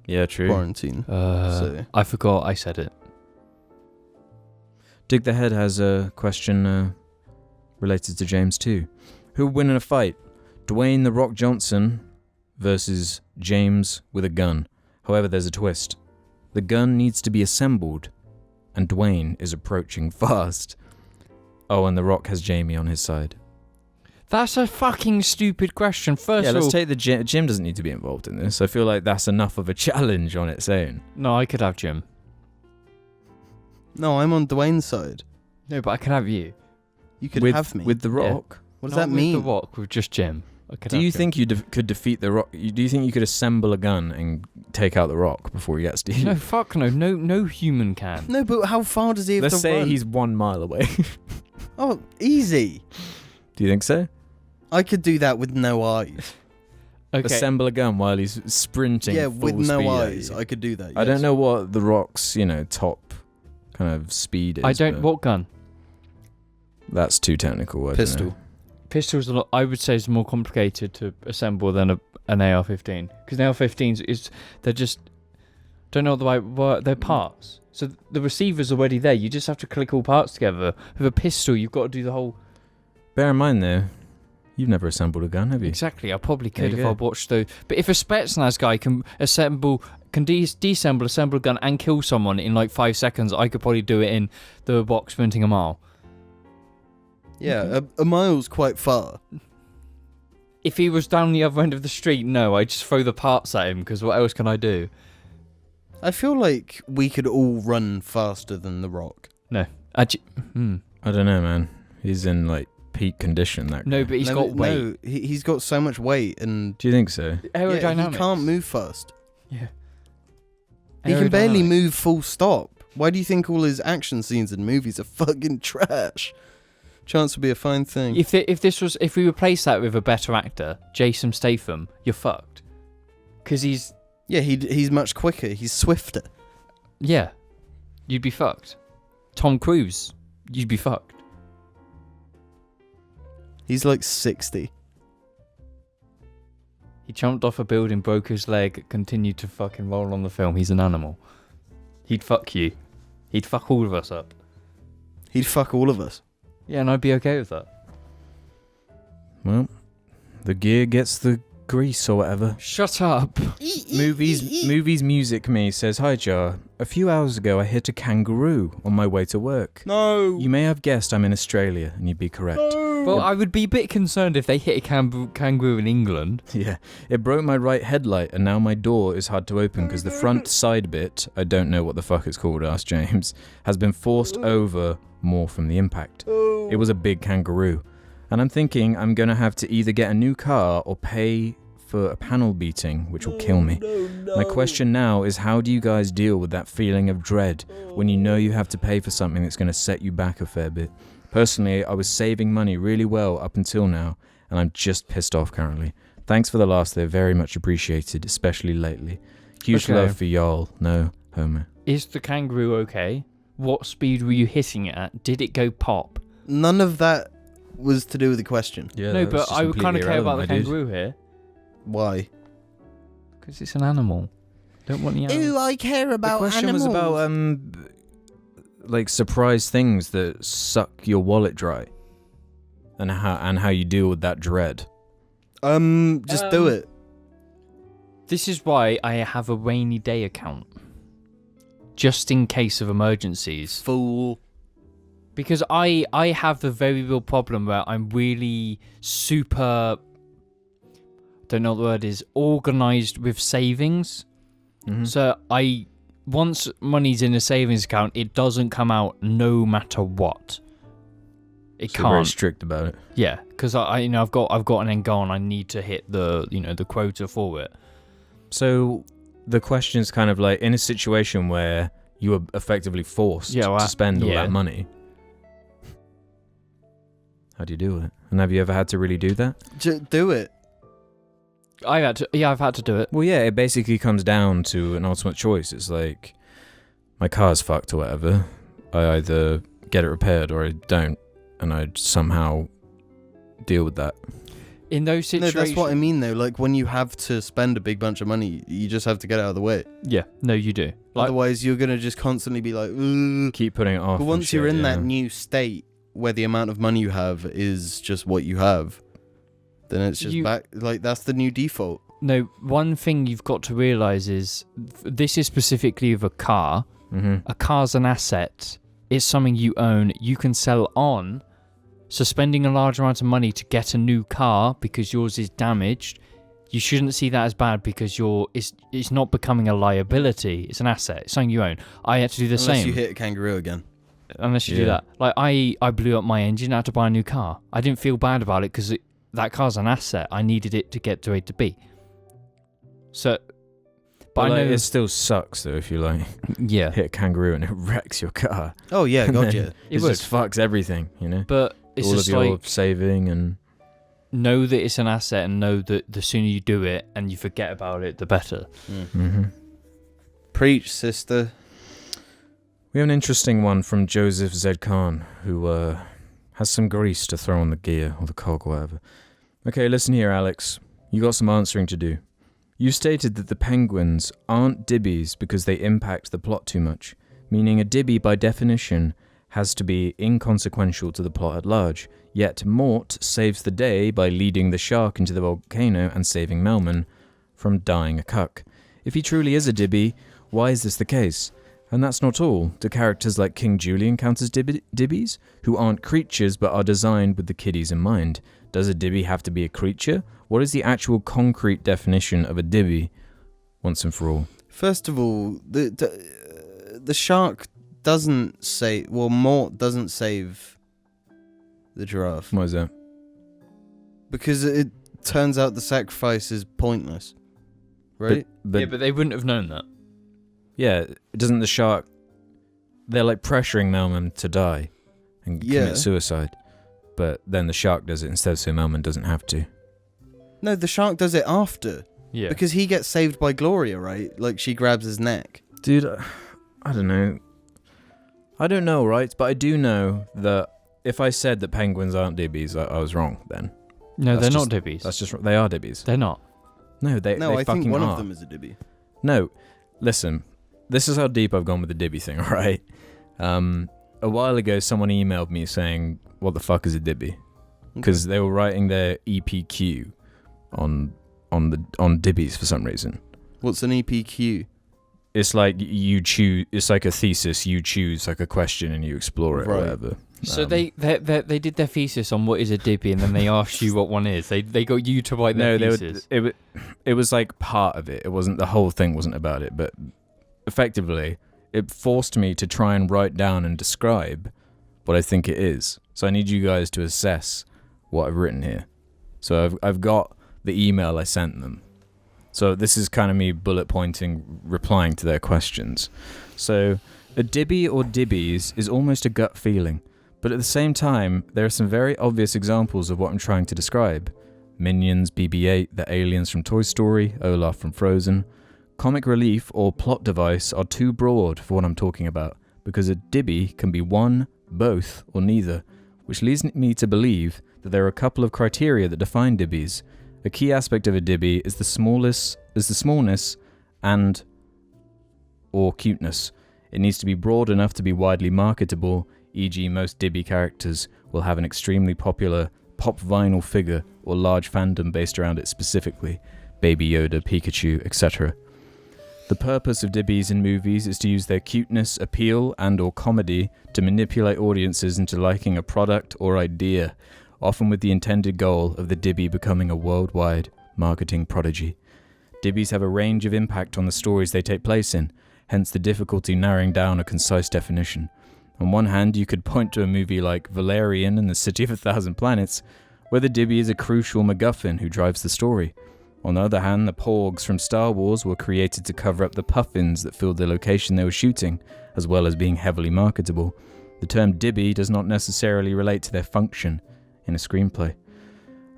Yeah, quarantine. So. I forgot I said it. Dig the Head has a question related to James too. Who would win in a fight? Dwayne "The Rock" Johnson versus James with a gun. However, there's a twist. The gun needs to be assembled, and Dwayne is approaching fast. Oh, and The Rock has Jamie on his side. That's a fucking stupid question. First of let's all, take the Jim. Jim doesn't need to be involved in this. I feel like that's enough of a challenge on its own. no, I could have Jim. No, I'm on Dwayne's side. No, but I could have you. You could with, have me. with The Rock. What does Not that mean? With the Rock, with just Jim. I could Do have you Jim. think you could defeat The Rock? Do you think you could assemble a gun and take out The Rock before he gets to you? No, fuck no. No human can. No, but how far does he have Let's to say run? he's 1 mile away. Oh, easy. Do you think so? I could do that with no eyes. Okay. Assemble a gun while he's sprinting. Yeah, full with no speed at eyes, you. I could do that. I don't yes. know what The Rock's, top kind of speed is. I don't. but What gun? That's too technical. I don't Pistol. know. Pistol's a lot. I would say is more complicated to assemble than an AR-15 because an AR-15s they're just don't know the right word. They're parts. So the receiver's already there. You just have to click all parts together. With a pistol, you've got to do the whole. Bear in mind, though, you've never assembled a gun, have you? Exactly. I probably There could you if go. I watched those. But if a Spetsnaz guy can assemble, disassemble a gun and kill someone in like 5 seconds, I could probably do it in the box sprinting a mile. Yeah, a mile's quite far. If he was down the other end of the street, no, I'd just throw the parts at him because what else can I do? I feel like we could all run faster than The Rock. No. I don't know, man. He's in peak condition. That No, guy. but he's got weight. No, he's got so much weight and Do you think so? yeah, Aerodynamics. he can't move fast. Yeah. He can barely Aerodynamics. move full stop. Why do you think all his action scenes in movies are fucking trash? Chance would be a fine thing. If we replace that with a better actor, Jason Statham, you're fucked. Because he's Yeah, he's much quicker. He's swifter. yeah, you'd be fucked. Tom Cruise, you'd be fucked. He's like 60. He jumped off a building, broke his leg, continued to fucking roll on the film. He's an animal. He'd fuck you. He'd fuck all of us up. He'd fuck all of us. Yeah, and I'd be okay with that. Well, the gear gets the grease or whatever. Shut up. Movies Music Me says, Hi Jar, a few hours ago I hit a kangaroo on my way to work. No. You may have guessed I'm in Australia, and you'd be correct. Well, I would be a bit concerned if they hit a kangaroo in England. Yeah, it broke my right headlight, and now my door is hard to open because the front side bit, I don't know what the fuck it's called, ask James, has been forced over more from the impact. It was a big kangaroo. And I'm thinking I'm going to have to either get a new car or pay for a panel beating, which will kill me. My question now is, how do you guys deal with that feeling of dread when you know you have to pay for something that's going to set you back a fair bit? Personally, I was saving money really well up until now, and I'm just pissed off currently. Thanks for the laughs, they're very much appreciated, especially lately. Huge Okay. love for y'all, no homo. Is the kangaroo okay? What speed were you hitting it at? Did it go pop? None of that was to do with the question. Yeah, No, but I would kind of care about the kangaroo here. Why? Because it's an animal. Don't want the animal. I care The question was about surprise things that suck your wallet dry, and how you deal with that dread. Just do it. This is why I have a rainy day account. Just in case of emergencies. Fool. Because I have the very real problem where I'm really super, don't know what the word is, organised with savings. Mm-hmm. So once money's in a savings account, it doesn't come out no matter what. It So very can't. strict about it. Yeah, because I've got an end goal and I need to hit the quota for it. So the question is kind of like, in a situation where you are effectively forced to spend all that money, how do you do it? And have you ever had to really do that? Do it. I've had to do it. Well, yeah, it basically comes down to an ultimate choice. It's like, my car's fucked or whatever. I either get it repaired or I don't, and I somehow deal with that. In those situations... No, that's what I mean, though. Like, when you have to spend a big bunch of money, you just have to get it out of the way. Yeah, no, you do. Otherwise, you're going to just constantly be like, ugh. Keep putting it off. But once you're in that new state where the amount of money you have is just what you have, then it's just back. Like, that's the new default. No, one thing you've got to realise is, this is specifically with a car. Mm-hmm. A car's an asset. It's something you own. You can sell on. So spending a large amount of money to get a new car because yours is damaged, you shouldn't see that as bad because it's not becoming a liability. It's an asset. It's something you own. I had to do the same. Unless you hit a kangaroo again. Unless you do that. Like, I blew up my engine. I had to buy a new car. I didn't feel bad about it because that car's an asset. I needed it to get to A to B. So... But I know it still sucks though if you hit a kangaroo and it wrecks your car. Oh yeah, God yeah. It just fucks everything, you know. But it's all just of your like saving and know that it's an asset and know that the sooner you do it and you forget about it, the better. Mm-hmm. Preach, sister. We have an interesting one from Joseph Z. Khan who has some grease to throw on the gear or the cog or whatever. Okay, listen here, Alex. You got some answering to do. You stated that the penguins aren't dibbies because they impact the plot too much, meaning a dibby by definition has to be inconsequential to the plot at large, yet Mort saves the day by leading the shark into the volcano and saving Melman from dying a cuck. If he truly is a dibby, why is this the case? And that's not all. Do characters like King Julian count as dibbies, who aren't creatures but are designed with the kiddies in mind? Does a dibby have to be a creature? What is the actual concrete definition of a dibby, once and for all? First of all, the shark doesn't save... Well, Mort doesn't save the giraffe. Why is that? Because it turns out the sacrifice is pointless. Right? But they wouldn't have known that. Yeah, doesn't the shark... They're like pressuring Melman to die and commit suicide. But then the shark does it instead so Melman doesn't have to. No, the shark does it after. Yeah. Because he gets saved by Gloria, right? Like, she grabs his neck. Dude, I don't know. I don't know, right? But I do know that if I said that penguins aren't dibbies, I was wrong then. No, That's they're just- not dibbies. That's just... They are dibbies. They're not. No, they No, I fucking think one are. of them is a dibby. No, listen. This is how deep I've gone with the dibby thing, alright? A while ago, someone emailed me saying, what the fuck is a dibby? Because they were writing their EPQ on dibbies for some reason. What's an EPQ? It's like you choose. It's like a thesis. You choose like a question and you explore it or Right. whatever. So they did their thesis on what is a dibby, and then they asked you what one is. They got you to write their thesis. It was like part of it. It wasn't the whole thing. Wasn't about it, but effectively, it forced me to try and write down and describe what I think it is. So I need you guys to assess what I've written here. So I've got the email I sent them. So this is kind of me bullet pointing, replying to their questions. So a dibby or dibbies is almost a gut feeling, but at the same time, there are some very obvious examples of what I'm trying to describe. Minions, BB-8, the aliens from Toy Story, Olaf from Frozen. Comic relief or plot device are too broad for what I'm talking about, because a dibby can be one, both, or neither, which leads me to believe that there are a couple of criteria that define dibbies. A key aspect of a dibby is the smallness and or cuteness. It needs to be broad enough to be widely marketable, e.g. most dibby characters will have an extremely popular pop vinyl figure or large fandom based around it specifically, Baby Yoda, Pikachu, etc. The purpose of dibbies in movies is to use their cuteness, appeal, and or comedy to manipulate audiences into liking a product or idea, often with the intended goal of the dibby becoming a worldwide marketing prodigy. Dibbies have a range of impact on the stories they take place in, hence the difficulty narrowing down a concise definition. On one hand, you could point to a movie like Valerian and the City of a Thousand Planets, where the Dibby is a crucial MacGuffin who drives the story. On the other hand, the Porgs from Star Wars were created to cover up the puffins that filled the location they were shooting, as well as being heavily marketable. The term Dibby does not necessarily relate to their function in a screenplay.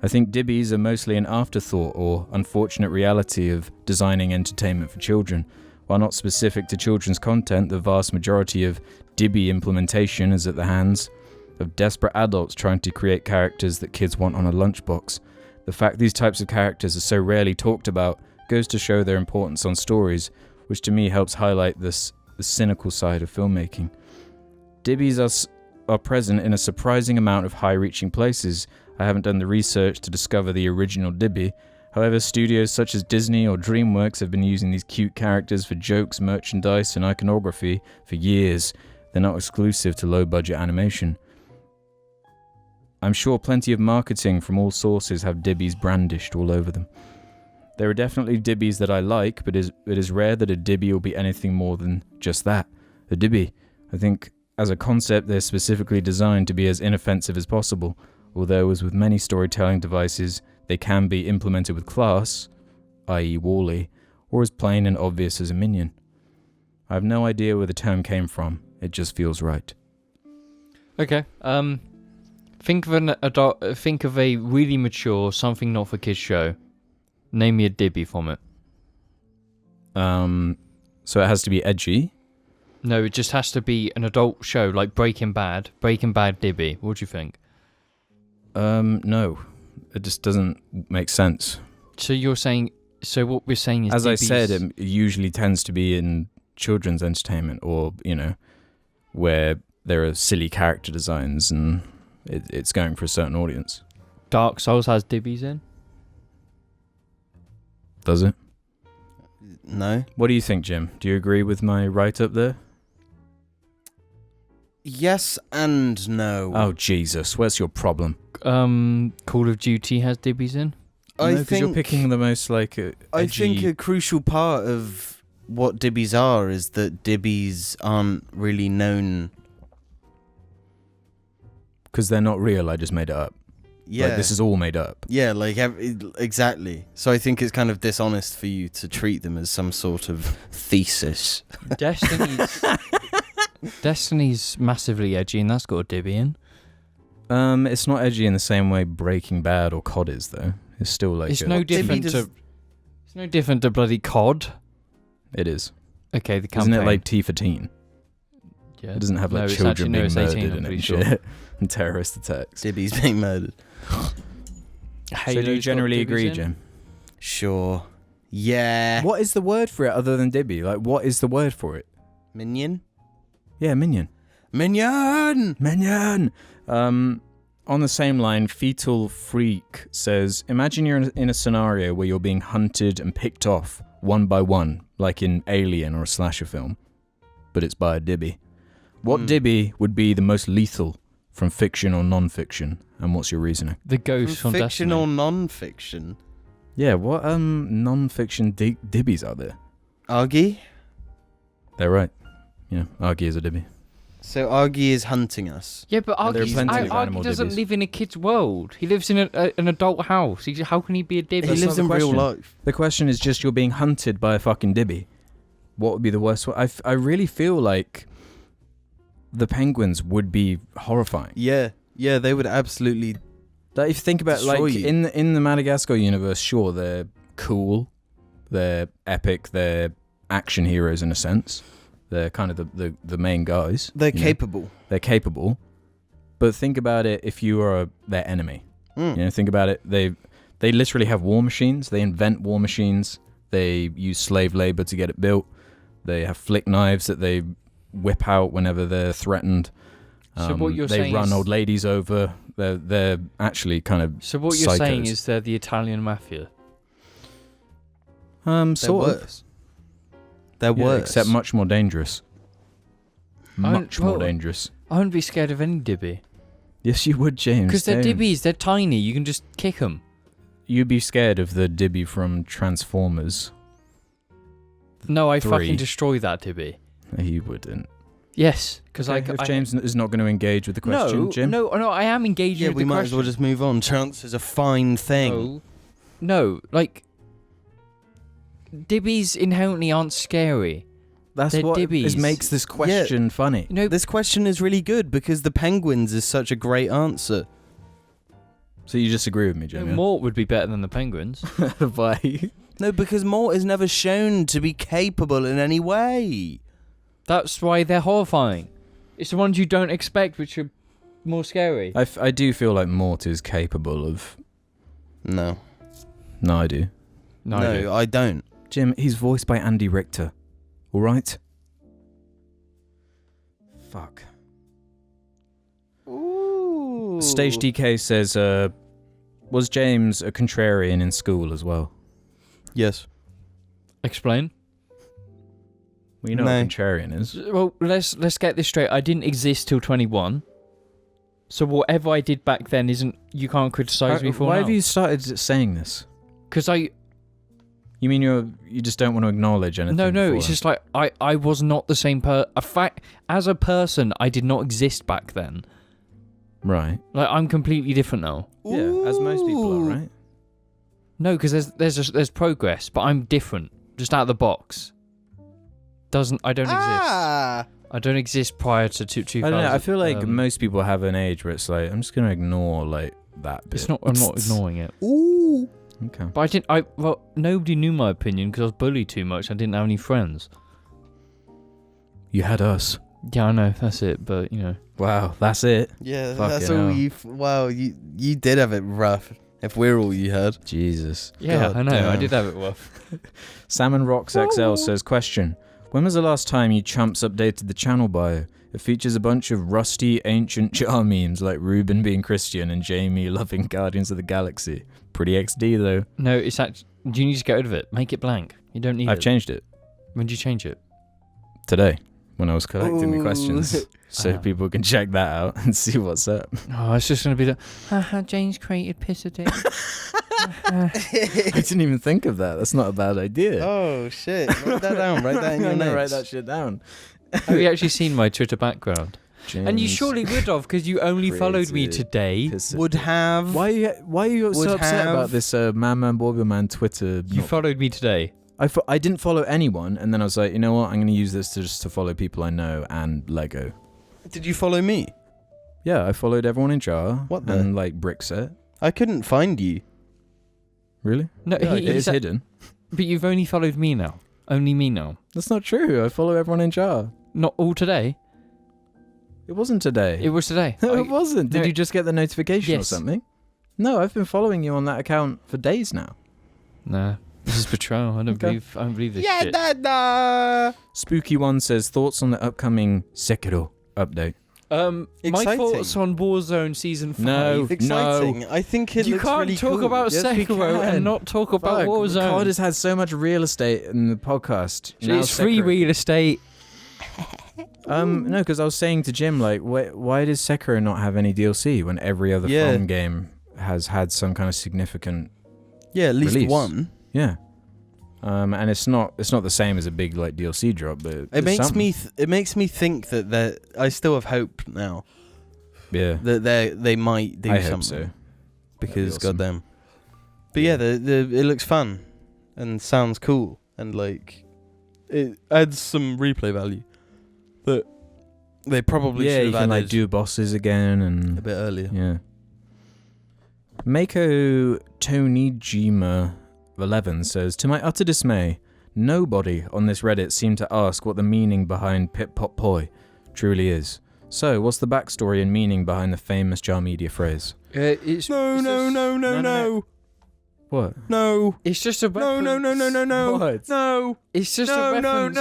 I think Dibbies are mostly an afterthought or unfortunate reality of designing entertainment for children. While not specific to children's content, the vast majority of Dibby implementation is at the hands of desperate adults trying to create characters that kids want on a lunchbox. The fact these types of characters are so rarely talked about goes to show their importance on stories, which to me helps highlight the cynical side of filmmaking. Dibbies are present in a surprising amount of high-reaching places. I haven't done the research to discover the original Dibby. However, studios such as Disney or DreamWorks have been using these cute characters for jokes, merchandise, and iconography for years. They're not exclusive to low-budget animation. I'm sure plenty of marketing from all sources have Dibbies brandished all over them. There are definitely Dibbies that I like, but it is rare that a Dibby will be anything more than just that, a Dibby. I think, as a concept, they're specifically designed to be as inoffensive as possible, although, as with many storytelling devices, they can be implemented with class, i.e. WALL-E, or as plain and obvious as a minion. I have no idea where the term came from, it just feels right. Okay, think of an adult, think of a really mature, something not for kids show. Name me a Dibby from it. So it has to be edgy? No, it just has to be an adult show, like Breaking Bad. Breaking Bad Dibby, what do you think? No. It just doesn't make sense. So you're saying, so what we're saying is, as Dibby's... I said, it usually tends to be in children's entertainment, or where there are silly character designs and it's going for a certain audience. Dark Souls has Dibbies in? Does it? No. What do you think, Jim? Do you agree with my write-up there? Yes and no. Oh, Jesus. Where's your problem? Call of Duty has Dibbies in? I think you're picking the most, edgy... I think a crucial part of what Dibbies are is that Dibbies aren't really known. Because they're not real, I just made it up. Yeah. This is all made up. Yeah, exactly. So I think it's kind of dishonest for you to treat them as some sort of thesis. Destiny's massively edgy, and that's got a Dibby in. It's not edgy in the same way Breaking Bad or COD is, though. It's still like... It's no different to bloody COD. It is. Okay, the campaign. Isn't it like T for teen? Yeah. It doesn't have children being murdered in it and shit. And terrorist attacks. Dibby's being murdered. So do you generally agree, Jim? Sure. Yeah. What is the word for it other than Dibby? Like, what is the word for it? Minion? Yeah, minion. Minion! Minion! On the same line, Fetal Freak says, imagine you're in a scenario where you're being hunted and picked off one by one, like in Alien or a slasher film, but it's by a Dibby. What Dibby would be the most lethal from fiction or non-fiction, and what's your reasoning? The ghost from fiction Destiny. or non-fiction? Yeah, what non-fiction Dibbies are there? Argy? They're right. Yeah, Argy is a Dibby. So Argy is hunting us. Yeah, but there are plenty of Argy animal doesn't Dibbies. live in a kid's world. He lives in an adult house. How can he be a Dibby? He lives in real life. The question is just you're being hunted by a fucking Dibby. What would be the worst one? I really feel like the penguins would be horrifying. Yeah, they would absolutely. Like, if you think about, like, you. in the Madagascar universe, sure, they're cool, they're epic, they're action heroes in a sense. They're kind of the main guys. They're capable. They're capable. But think about it if you are their enemy. Think about it. They literally have war machines. They invent war machines. They use slave labor to get it built. They have flick knives that they whip out whenever they're threatened. So what you're they saying run is, old ladies over. They're actually kind of So what you're psychos. saying is they're the Italian mafia. Sort of. Worse. They're worse. Except much more dangerous. Much more dangerous. I wouldn't be scared of any Dibby. Yes, you would, James. Because they're Dibbies. They're tiny. You can just kick them. You'd be scared of the Dibby from Transformers. No, I 3. fucking destroy that Dibby. You wouldn't. Yes, because if James is not going to engage with the question, Jim. No, I am engaging with the question. Yeah, we might as well just move on. Chance is a fine thing. No, like Dibbies inherently aren't scary. That's They're what Dibbies. makes this question funny. You know, This question is really good because the penguins is such a great answer. So you disagree with me, Jim? Yeah? Mort would be better than the penguins. Why? No, because Mort is never shown to be capable in any way. That's why they're horrifying. It's the ones you don't expect which are more scary. I do feel like Mort is capable of... No. No, I do. No, I don't. Jim, he's voiced by Andy Richter. All right? Fuck. Ooh. Stage DK says, was James a contrarian in school as well? Yes. Explain. Well, you know No. what contrarian is. Well, let's get this straight. I didn't exist till 21. So whatever I did back then isn't... You can't criticise me for Why now. have you started saying this? Because You mean you just don't want to acknowledge anything? No, before? it's just like I was not the same as a person, I did not exist back then. Right. Like, I'm completely different now. Yeah, as most people are, right? No, because there's progress, but I'm different. Just out of the box. I don't exist. I don't exist prior to 2000. I don't know. I feel like most people have an age where it's like, I'm just going to ignore like that bit. I'm not ignoring it. Ooh. Okay. But nobody knew my opinion because I was bullied too much. I didn't have any friends. You had us. Yeah, I know. That's it. But, you know. Wow, that's it. Yeah, Fucking that's all hell. wow, you did have it rough. If we're all you had. Jesus. Yeah, God I know. I damn. did have it rough. Salmon Rocks XL says, question. When was the last time you chumps updated the channel bio? It features a bunch of rusty, ancient jar memes like Ruben being Christian and Jamie loving Guardians of the Galaxy. Pretty XD though. No, it's actually... You need to get rid of it. Make it blank. You don't need it. I've changed it. When did you change it? Today. When I was collecting the Ooh. questions. So people can check that out and see what's up. Oh, it's just going to be the... Haha, James created piss a dick. I didn't even think of that. That's not a bad idea. Oh shit. Write that down. Write that in your notes. Write that shit down. Have you actually seen my Twitter background? And you James surely would have, because you only followed me created today. piss- Would have. Why are you so Would upset have- about this Man Borgo Man Twitter? You followed me today. I didn't follow anyone, and then I was like, you know what? I'm going to use this just to follow people I know and Lego. Did you follow me? Yeah, I followed everyone in Jar. What the- And like Brickset. I couldn't find you. Really? No, Yeah, it is hidden. But you've only followed me now. Only me now. That's not true. I follow everyone in Jar. Not all today. It wasn't today. It was today. No, it wasn't. Did no, you just get the notification or Yes. something? No, I've been following you on that account for days now. Nah. This is betrayal. I don't believe this shit. da. Spooky One says, thoughts on the upcoming Sekiro update. My Exciting. thoughts on Warzone Season 5. No. Exciting. I think it You looks can't really talk cool. about Yes, we Sekiro can. and not talk about Fuck, Warzone. COD has had so much real estate in the podcast. Now It's free Sekiro. real estate. No, because I was saying to Jim, like, why does Sekiro not have any DLC when every other Yeah. From game has had some kind of significant? Yeah, at least Release. one. Yeah. And it's not the same as a big like DLC drop, but It makes me think that I still have hope now yeah. that they might do I something. hope so. Because That'd be awesome. goddamn. But yeah, it looks fun and sounds cool and like it adds some replay value that they probably Yeah, should you have can added like do bosses again a and bit earlier. yeah. Mako Tonijima 11 says, to my utter dismay, nobody on this Reddit seemed to ask what the meaning behind Pip Pop Poy truly is. So, what's the backstory and meaning behind the famous Jar Media phrase? No. What? No. It's just a No. reference. What? No. It's just a reference.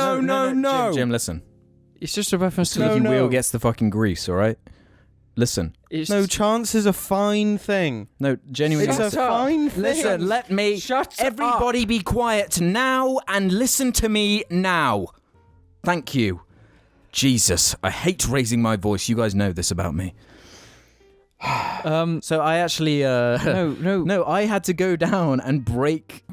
No. Jim, listen. It's just a reference to Squeaky No. wheel gets the fucking grease, alright? Listen. It's No, chance is a fine thing. No, genuinely. It's a Shut up. fine thing. Listen, let me... Shut Everybody be quiet now and listen to me now. Thank you. Jesus, I hate raising my voice. You guys know this about me. up. So I actually... No. No, I had to go down and break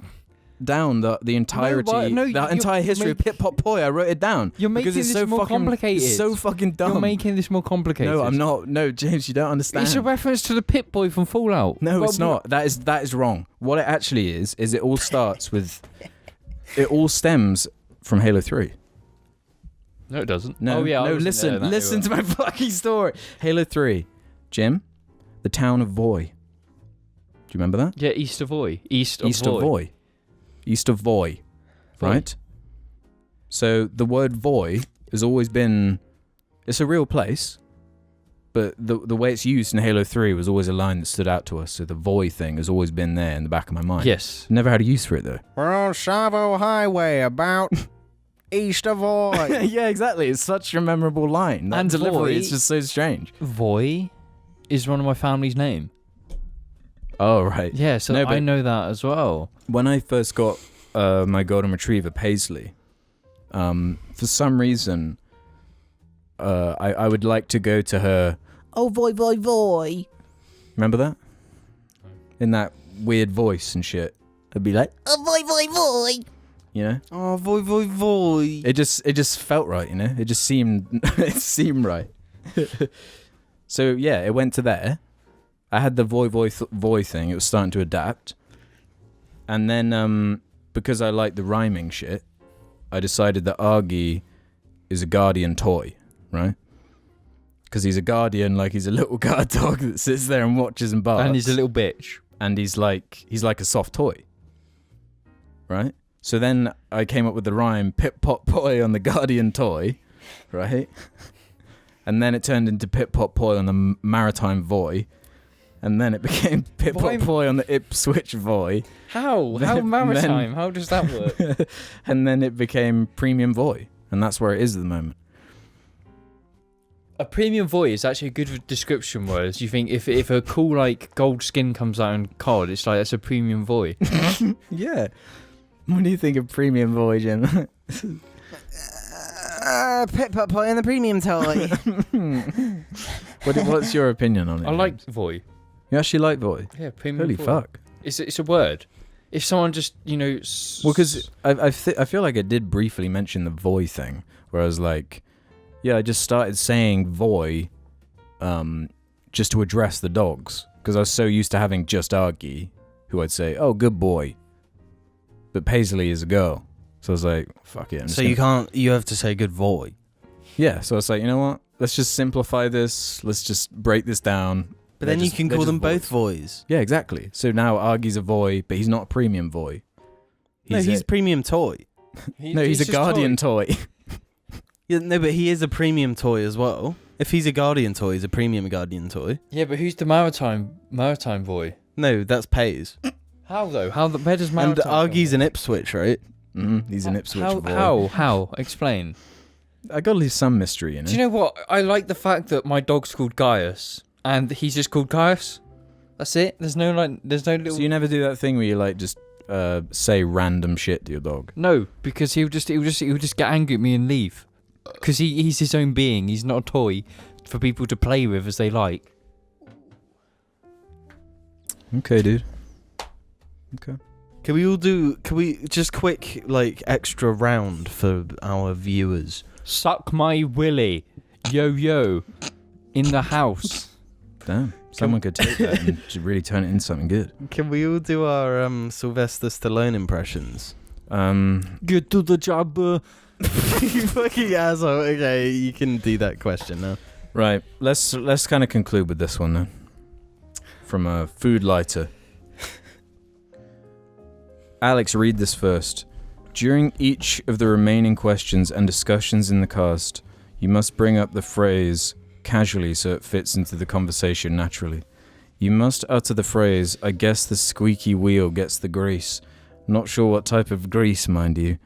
down the entirety, the entire history of Pip Pop Poy. I wrote it down. You're making because it's this so more fucking, complicated. It's so fucking dumb. You're making this more complicated. No, I'm not. No, James, you don't understand. It's a reference to the Pip Boy from Fallout. No, it's not. That is wrong. What it actually is it all starts with. It all stems from Halo 3. No, it doesn't. No, oh, yeah, no. Listen to my fucking story. Halo 3, Jim, the town of VOY. Do you remember that? Yeah, East of VOY. East of VOY. Right? So the word VOY has always been... It's a real place, but the way it's used in Halo 3 was always a line that stood out to us. So the VOY thing has always been there in the back of my mind. Yes. Never had a use for it, though. We're on Savo Highway about east of VOY. Yeah, exactly. It's such a memorable line. That And delivery VOY- is just so strange. VOY is one of my family's name. Oh, right. Yeah, so No, but- I know that as well. When I first got my golden retriever, Paisley, for some reason, I would like to go to her, oh, voy, voy, voy. Remember that? In that weird voice and shit. I'd be like, oh, voy, voy, voy. You know? Oh, voy, voy, voy. It just felt right, you know? It just seemed, it seemed right. So, yeah, it went to there. I had the voy, voy, voy thing. It was starting to adapt. And then, because I like the rhyming shit, I decided that Argy is a guardian toy, right? Because he's a guardian, like he's a little guard dog that sits there and watches and barks. And he's a little bitch. And he's like a soft toy, right? So then I came up with the rhyme, Pip Pop Poy on the guardian toy, right? And then it turned into Pip Pop Poy on the maritime voy. And then it became Pip Pop Poy on the Ipswich voy. How? How maritime? How does that work? And then it became Premium Voy. And that's where it is at the moment. A premium voy is actually a good description word. You think if a cool like gold skin comes out in COD, it's like that's a premium voy. Yeah. What do you think of Premium Voy, Jim? Pip Pop Poy and the premium toy. What's your opinion on it? I like voy. You actually like Voy? Yeah, premium Holy voy. fuck. It's a word. If someone just, Well, because I feel like I did briefly mention the Voy thing, where I was like, yeah, I just started saying Voy just to address the dogs, because I was so used to having just Argy, who I'd say, oh, good boy. But Paisley is a girl. So I was like, fuck it. So you have to say good voy. Yeah, so I was like, you know what? Let's just simplify this. Let's just break this down. But then you can call them both voys. Yeah, exactly. So now Argy's a Voy, but he's not a premium Voy. He's premium toy. He's a guardian toy. Yeah, no, but he is a premium toy as well. If he's a guardian toy, he's a premium guardian toy. Yeah, but who's the maritime voy? No, that's Pays. How though? Where does maritime? And Argy's an Ipswich, right? He's an Ipswich Voy. How? Explain. I gotta leave some mystery in it. Do you know what? I like the fact that my dog's called Gaius, and he's just called Gaius. That's it. There's no little. So you never do that thing where you like just say random shit to your dog? No, because he would just get angry at me and leave. Because he's his own being. He's not a toy for people to play with as they like. Okay, dude. Okay. Can we just quick like extra round for our viewers? Suck my willy, yo, in the house. Damn. Someone could take that and just really turn it into something good. Can we all do our Sylvester Stallone impressions? Get to the job. You fucking asshole. Okay, you can do that question now. Right. Let's kind of conclude with this one then. From a food lighter. Alex, read this first. During each of the remaining questions and discussions in the cast, you must bring up the phrase casually so it fits into the conversation naturally. You must utter the phrase, I guess the squeaky wheel gets the grease. Not sure what type of grease, mind you.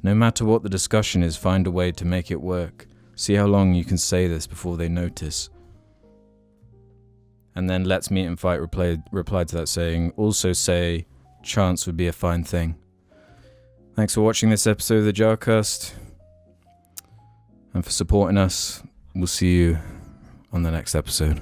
No matter what the discussion is, find a way to make it work. See how long you can say this before they notice. And then Let's Meet and Fight replied to that saying, also say, chance would be a fine thing. Thanks for watching this episode of the JARCAST. And for supporting us. We'll see you on the next episode.